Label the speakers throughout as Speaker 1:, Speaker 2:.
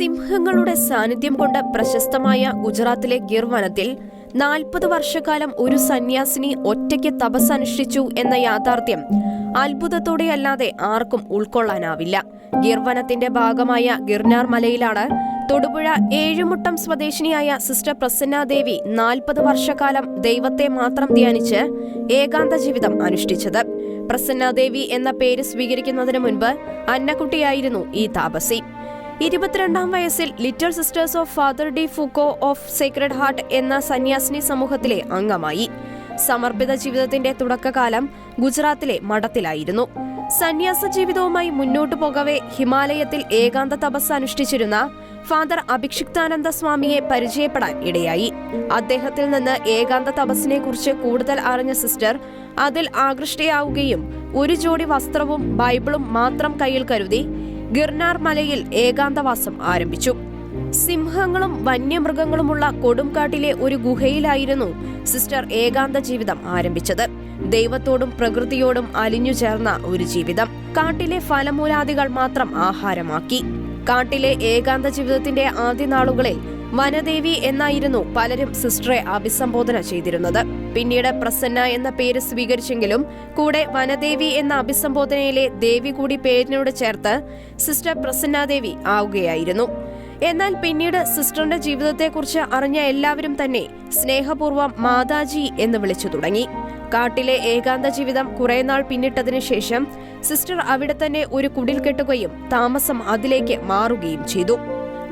Speaker 1: സിംഹങ്ങളുടെ സാന്നിധ്യം കൊണ്ട് പ്രശസ്തമായ ഗുജറാത്തിലെ ഗിർ വനത്തിൽ 40 വർഷക്കാലം ഒരു സന്യാസിനി ഒറ്റയ്ക്ക് തപസ്സനുഷ്ഠിച്ചു എന്ന യാഥാർത്ഥ്യം അത്ഭുതത്തോടെയല്ലാതെ ആർക്കും ഉൾക്കൊള്ളാനാവില്ല. ഗിർ വനത്തിന്റെ ഭാഗമായ ഗിർനാർ മലയിലാണ് തൊടുപുഴ ഏഴുമുട്ടം സ്വദേശിനിയായ സിസ്റ്റർ പ്രസന്നാദേവി 40 വർഷക്കാലം ദൈവത്തെ മാത്രം ധ്യാനിച്ച് ഏകാന്ത ജീവിതം അനുഷ്ഠിച്ചത്. പ്രസന്നാദേവി എന്ന പേര് സ്വീകരിക്കുന്നതിന് മുൻപ് അന്നക്കുട്ടിയായിരുന്നു ഈ താപസി. 22-ാം വയസ്സിൽ little sisters of father D Foucault of Sacred heart എന്ന സന്യാസിനി സമൂഹത്തിലെ അംഗമായി. സമർപ്പിത ജീവിതത്തിന്റെ തുടക്കകാലം ഗുജറാത്തിലെ മഠത്തിലായിരുന്നു. സന്യാസ ജീവിതവുമായി മുന്നോട്ടു പോകവെ ഹിമാലയത്തിൽ ഏകാന്ത തപസ് അനുഷ്ഠിച്ചിരുന്ന ഫാദർ അഭിഷിക്താനന്ദ സ്വാമിയെ പരിചയപ്പെടാൻ ഇടയായി. അദ്ദേഹത്തിൽ നിന്ന് ഏകാന്ത തപസ്സിനെ കുറിച്ച് കൂടുതൽ അറിഞ്ഞ സിസ്റ്റർ അതിൽ ആകൃഷ്ടയാവുകയും ഒരു ജോഡി വസ്ത്രവും ബൈബിളും മാത്രം കയ്യിൽ കരുതി ഗിർനാർ മലയിൽ ഏകാന്തവാസം ആരംഭിച്ചു. സിംഹങ്ങളും വന്യമൃഗങ്ങളുമുള്ള കൊടുംകാട്ടിലെ ഒരു ഗുഹയിലായിരുന്നു സിസ്റ്റർ ഏകാന്ത ജീവിതം ആരംഭിച്ചത്. ദൈവത്തോടും പ്രകൃതിയോടും അലിഞ്ഞു ചേർന്ന ഒരു ജീവിതം. കാട്ടിലെ ഫലമൂലാദികൾ മാത്രം ആഹാരമാക്കി. കാട്ടിലെ ഏകാന്ത ജീവിതത്തിന്റെ ആദ്യ നാളുകളിൽ വനദേവി എന്നായിരുന്നു പലരും സിസ്റ്ററെ അഭിസംബോധന ചെയ്തിരുന്നത്. പിന്നീട് പ്രസന്ന എന്ന പേര് സ്വീകരിച്ചെങ്കിലും കൂടെ വനദേവി എന്ന അഭിസംബോധനയിലെ ദേവി കൂടി പേരിനോട് ചേർത്ത് സിസ്റ്റർ പ്രസന്നാദേവി ആവുകയായിരുന്നു. എന്നാൽ പിന്നീട് സിസ്റ്ററിന്റെ ജീവിതത്തെക്കുറിച്ച് അറിഞ്ഞ എല്ലാവരും തന്നെ സ്നേഹപൂർവ്വം മാതാജി എന്ന് വിളിച്ചു തുടങ്ങി. കാട്ടിലെ ഏകാന്ത ജീവിതം കുറെ നാൾ പിന്നിട്ടതിനു ശേഷം സിസ്റ്റർ അവിടെ തന്നെ ഒരു കുടിൽ കെട്ടുകയും താമസം അതിലേക്ക് മാറുകയും ചെയ്തു.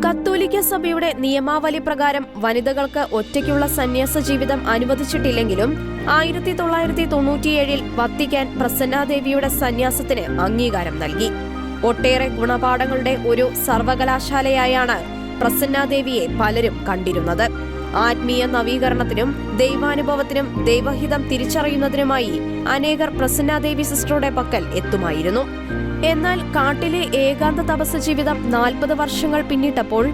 Speaker 1: കത്തോലിക്ക സഭയുടെ നിയമാവലി പ്രകാരം വനിതകൾക്ക് ഒറ്റയ്ക്കുള്ള സന്യാസ ജീവിതം അനുവദിച്ചിട്ടില്ലെങ്കിലും 1997-ൽ വത്തിക്കാൻ പ്രസന്നാദേവിയുടെ സന്യാസത്തിന് അംഗീകാരം നൽകി. ഒട്ടേറെ ഗുണപാഠങ്ങളുടെ ഒരു സർവകലാശാലയായാണ് പ്രസന്നാദേവിയെ പലരും കണ്ടിരുന്നത്. ആത്മീയ നവീകരണത്തിനും ദൈവാനുഭവത്തിനും ദൈവഹിതം തിരിച്ചറിയുന്നതിനുമായി അനേകർ പ്രസന്നാദേവി സിസ്റ്ററുടെ പക്കൽ എത്തുമായിരുന്നു. എന്നാൽ കാട്ടിലെ ഏകാന്ത തപസ് ജീവിതം 40 വർഷങ്ങൾ പിന്നിട്ടപ്പോൾ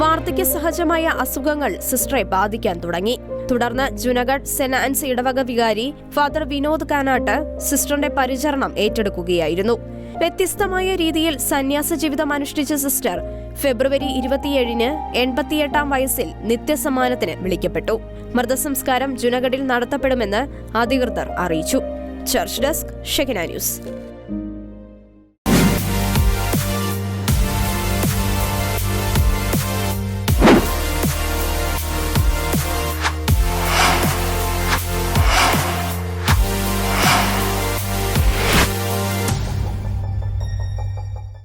Speaker 1: വാർദ്ധക്യ സഹജമായ അസുഖങ്ങൾ സിസ്റ്ററെ ബാധിക്കാൻ തുടങ്ങി. തുടർന്ന് ജുനഗഡ് സെന്റ് ആൻസ് ഇടവക വികാരി ഫാദർ വിനോദ് കാനാട്ട് സിസ്റ്ററിന്റെ പരിചരണം ഏറ്റെടുക്കുകയായിരുന്നു. വ്യത്യസ്തമായ രീതിയിൽ സന്യാസ ജീവിതം അനുഷ്ഠിച്ച സിസ്റ്റർ ഫെബ്രുവരി 27-ന് 88-ാം വയസ്സിൽ നിത്യസമ്മാനത്തിന് വിളിക്കപ്പെട്ടു. മൃതസംസ്കാരം ജുനഗഡിൽ നടത്തപ്പെടുമെന്ന് അധികൃതർ അറിയിച്ചു. Church desk, Shekinah news.